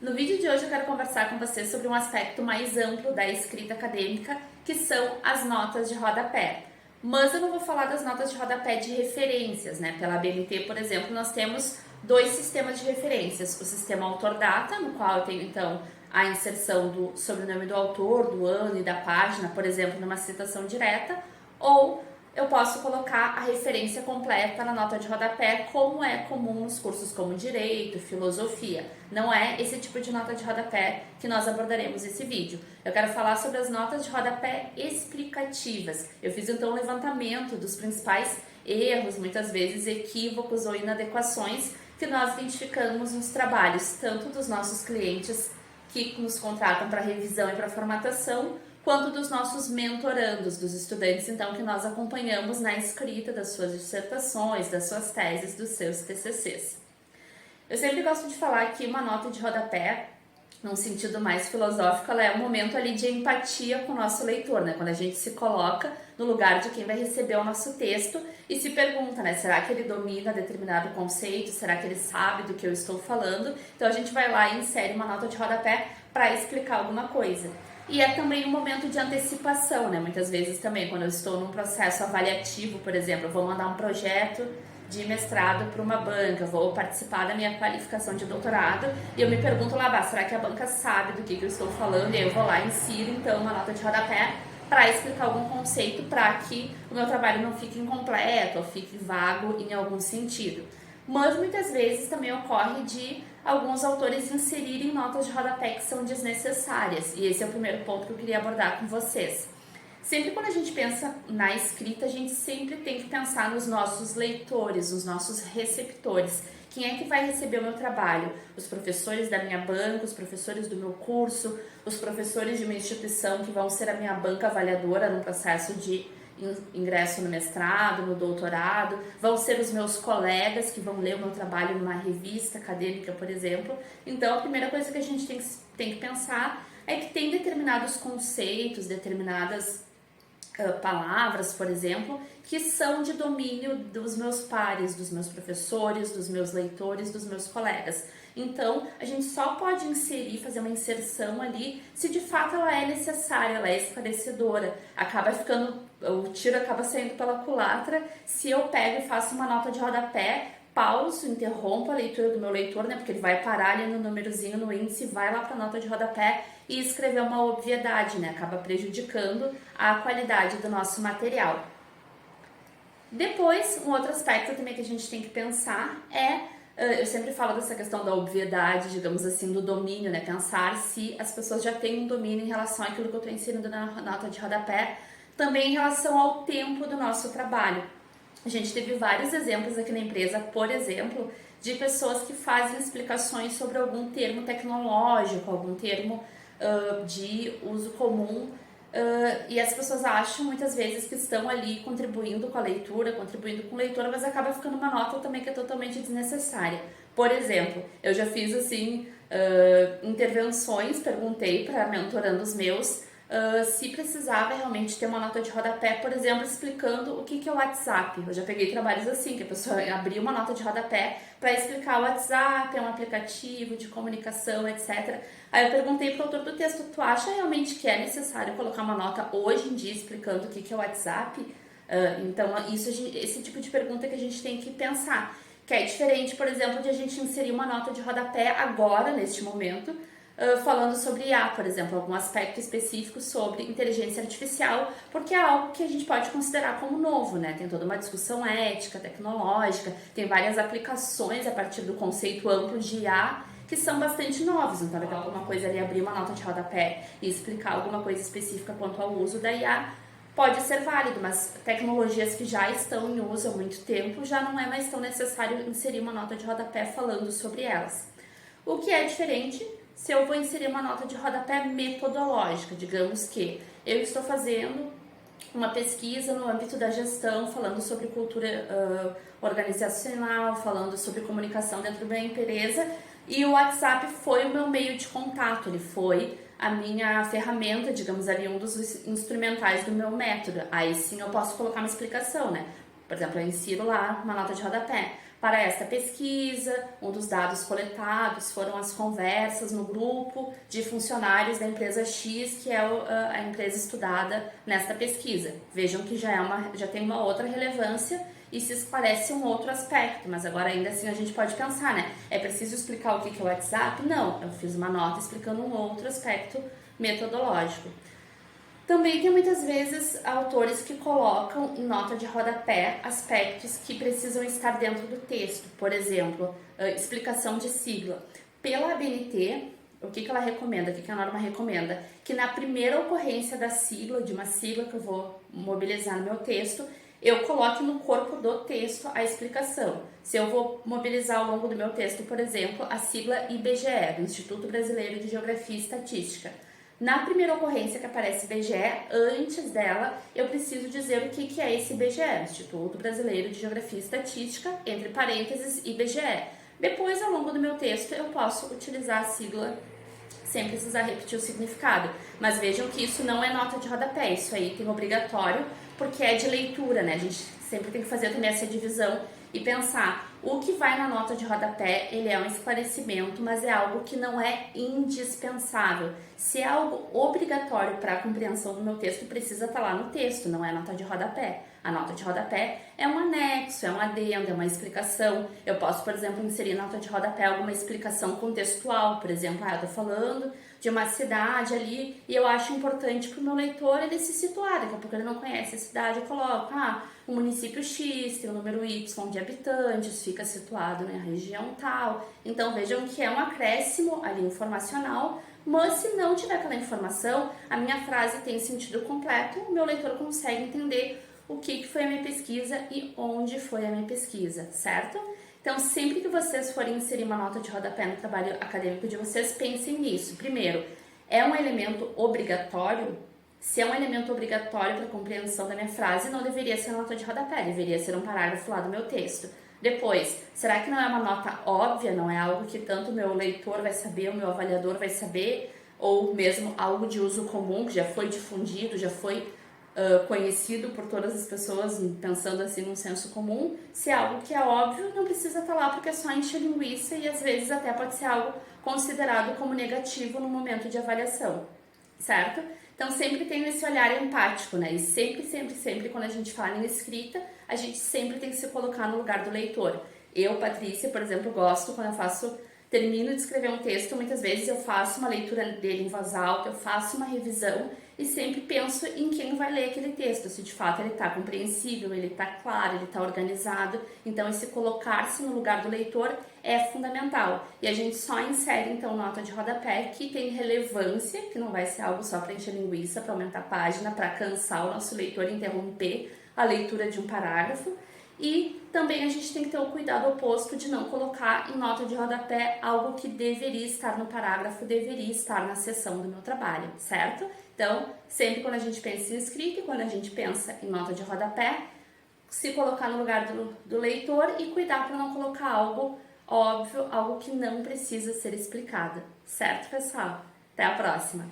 No vídeo de hoje eu quero conversar com você sobre um aspecto mais amplo da escrita acadêmica, que são as notas de rodapé. Mas eu não vou falar das notas de rodapé de referências, né? Pela ABNT, por exemplo, nós temos dois sistemas de referências. O sistema autor-data, no qual eu tenho então a inserção do sobrenome do autor, do ano e da página, por exemplo, numa citação direta, ou eu posso colocar a referência completa na nota de rodapé, como é comum nos cursos como Direito, Filosofia. Não é esse tipo de nota de rodapé que nós abordaremos nesse vídeo. Eu quero falar sobre as notas de rodapé explicativas. Eu fiz então um levantamento dos principais erros, muitas vezes equívocos ou inadequações que nós identificamos nos trabalhos, tanto dos nossos clientes que nos contratam para revisão e para formatação, quanto dos nossos mentorandos, dos estudantes então que nós acompanhamos na escrita das suas dissertações, das suas teses, dos seus TCCs. Eu sempre gosto de falar que uma nota de rodapé, num sentido mais filosófico, ela é um momento ali de empatia com o nosso leitor, né? Quando a gente se coloca no lugar de quem vai receber o nosso texto e se pergunta, né? Será que ele domina determinado conceito? Será que ele sabe do que eu estou falando? Então a gente vai lá e insere uma nota de rodapé para explicar alguma coisa. E é também um momento de antecipação, né? Muitas vezes também, quando eu estou num processo avaliativo, por exemplo, eu vou mandar um projeto de mestrado para uma banca, vou participar da minha qualificação de doutorado e eu me pergunto lá, será que a banca sabe do que eu estou falando? E aí eu vou lá e insiro então uma nota de rodapé para explicar algum conceito para que o meu trabalho não fique incompleto ou fique vago em algum sentido. Mas muitas vezes também ocorre de alguns autores inserirem notas de rodapé que são desnecessárias, e esse é o primeiro ponto que eu queria abordar com vocês. Sempre quando a gente pensa na escrita, a gente sempre tem que pensar nos nossos leitores, nos nossos receptores. Quem é que vai receber o meu trabalho? Os professores da minha banca, os professores do meu curso, os professores de uma instituição que vão ser a minha banca avaliadora no processo de ingresso no mestrado, no doutorado, vão ser os meus colegas que vão ler o meu trabalho numa revista acadêmica, por exemplo. Então, a primeira coisa que a gente tem que pensar é que tem determinados conceitos, determinadas palavras, por exemplo, que são de domínio dos meus pares, dos meus professores, dos meus leitores, dos meus colegas. Então, a gente só pode inserir, fazer uma inserção ali, se de fato ela é necessária, ela é esclarecedora. O tiro acaba saindo pela culatra se eu pego e faço uma nota de rodapé, pauso, interrompo a leitura do meu leitor, né, porque ele vai parar ali no númerozinho, no índice, vai lá para a nota de rodapé e escrever uma obviedade, né, acaba prejudicando a qualidade do nosso material. Depois, um outro aspecto também que a gente tem que pensar eu sempre falo dessa questão da obviedade, digamos assim, do domínio, né, pensar se as pessoas já têm um domínio em relação àquilo que eu estou ensinando na nota de rodapé, também em relação ao tempo do nosso trabalho. A gente teve vários exemplos aqui na empresa, por exemplo, de pessoas que fazem explicações sobre algum termo tecnológico, algum termo de uso comum, e as pessoas acham muitas vezes que estão ali contribuindo com a leitura, contribuindo com a leitura, mas acaba ficando uma nota também que é totalmente desnecessária. Por exemplo, eu já fiz assim intervenções, perguntei para mentorandos meus se precisava realmente ter uma nota de rodapé, por exemplo, explicando o que é o WhatsApp. Eu já peguei trabalhos assim, que a pessoa abria uma nota de rodapé para explicar o WhatsApp, é um aplicativo de comunicação, etc. Aí eu perguntei para o autor do texto, tu acha realmente que é necessário colocar uma nota hoje em dia explicando o que é o WhatsApp? Então, esse tipo de pergunta que a gente tem que pensar, que é diferente, por exemplo, de a gente inserir uma nota de rodapé agora, neste momento, falando sobre IA, por exemplo, algum aspecto específico sobre inteligência artificial, porque é algo que a gente pode considerar como novo, né? Tem toda uma discussão ética, tecnológica, tem várias aplicações a partir do conceito amplo de IA que são bastante novos. Então, daqui a pouco uma coisa ali, abrir uma nota de rodapé e explicar alguma coisa específica quanto ao uso da IA pode ser válido, mas tecnologias que já estão em uso há muito tempo já não é mais tão necessário inserir uma nota de rodapé falando sobre elas. O que é diferente se eu vou inserir uma nota de rodapé metodológica, digamos que eu estou fazendo uma pesquisa no âmbito da gestão, falando sobre cultura organizacional, falando sobre comunicação dentro da empresa, e o WhatsApp foi o meu meio de contato, ele foi a minha ferramenta, digamos ali, um dos instrumentais do meu método. Aí sim eu posso colocar uma explicação, né? Por exemplo, eu insiro lá uma nota de rodapé. Para esta pesquisa, um dos dados coletados foram as conversas no grupo de funcionários da empresa X, que é a empresa estudada nesta pesquisa. Vejam que já tem uma outra relevância e se esclarece um outro aspecto, mas agora ainda assim a gente pode pensar, né? É preciso explicar o que é o WhatsApp? Não, eu fiz uma nota explicando um outro aspecto metodológico. Também tem muitas vezes autores que colocam em nota de rodapé aspectos que precisam estar dentro do texto. Por exemplo, explicação de sigla. Pela ABNT, o que ela recomenda, o que a norma recomenda? Que na primeira ocorrência da sigla, de uma sigla que eu vou mobilizar no meu texto, eu coloque no corpo do texto a explicação. Se eu vou mobilizar ao longo do meu texto, por exemplo, a sigla IBGE, do Instituto Brasileiro de Geografia e Estatística. Na primeira ocorrência que aparece IBGE, antes dela, eu preciso dizer o que é esse IBGE, Instituto Brasileiro de Geografia e Estatística, entre parênteses, IBGE. Depois, ao longo do meu texto, eu posso utilizar a sigla sem precisar repetir o significado. Mas vejam que isso não é nota de rodapé, isso aí tem obrigatório, porque é de leitura, né? A gente sempre tem que fazer também essa divisão e pensar, o que vai na nota de rodapé, ele é um esclarecimento, mas é algo que não é indispensável. Se é algo obrigatório para a compreensão do meu texto, precisa estar lá no texto, não é nota de rodapé. A nota de rodapé é um anexo, é um adendo, é uma explicação. Eu posso, por exemplo, inserir na nota de rodapé alguma explicação contextual, por exemplo, eu estou falando de uma cidade ali e eu acho importante para o meu leitor ele se situar. Daqui a pouco ele não conhece a cidade, eu coloco, o município X tem o número Y de habitantes, fica situado na região tal. Então vejam que é um acréscimo ali informacional, mas se não tiver aquela informação, a minha frase tem sentido completo, o meu leitor consegue entender o que foi a minha pesquisa e onde foi a minha pesquisa, certo? Então, sempre que vocês forem inserir uma nota de rodapé no trabalho acadêmico de vocês, pensem nisso. Primeiro, é um elemento obrigatório? Se é um elemento obrigatório para a compreensão da minha frase, não deveria ser nota de rodapé, deveria ser um parágrafo lá do meu texto. Depois, será que não é uma nota óbvia, não é algo que tanto o meu leitor vai saber, o meu avaliador vai saber, ou mesmo algo de uso comum, que já foi difundido, já foi conhecido por todas as pessoas, pensando assim num senso comum? Se é algo que é óbvio, não precisa estar lá porque é só encher linguiça e às vezes até pode ser algo considerado como negativo no momento de avaliação, certo? Então sempre tem esse olhar empático, né? E sempre quando a gente fala em escrita, a gente sempre tem que se colocar no lugar do leitor. Eu, Patrícia, por exemplo, gosto quando eu termino de escrever um texto, muitas vezes eu faço uma leitura dele em voz alta, eu faço uma revisão e sempre penso em quem vai ler aquele texto, se de fato ele está compreensível, ele está claro, ele está organizado. Então esse colocar-se no lugar do leitor é fundamental. E a gente só insere então nota de rodapé que tem relevância, que não vai ser algo só para encher linguiça, para aumentar a página, para cansar o nosso leitor e interromper a leitura de um parágrafo. E também a gente tem que ter o cuidado oposto de não colocar em nota de rodapé algo que deveria estar no parágrafo, deveria estar na seção do meu trabalho, certo? Então, sempre quando a gente pensa em escrita e quando a gente pensa em nota de rodapé, se colocar no lugar do leitor e cuidar para não colocar algo óbvio, algo que não precisa ser explicado, certo, pessoal? Até a próxima!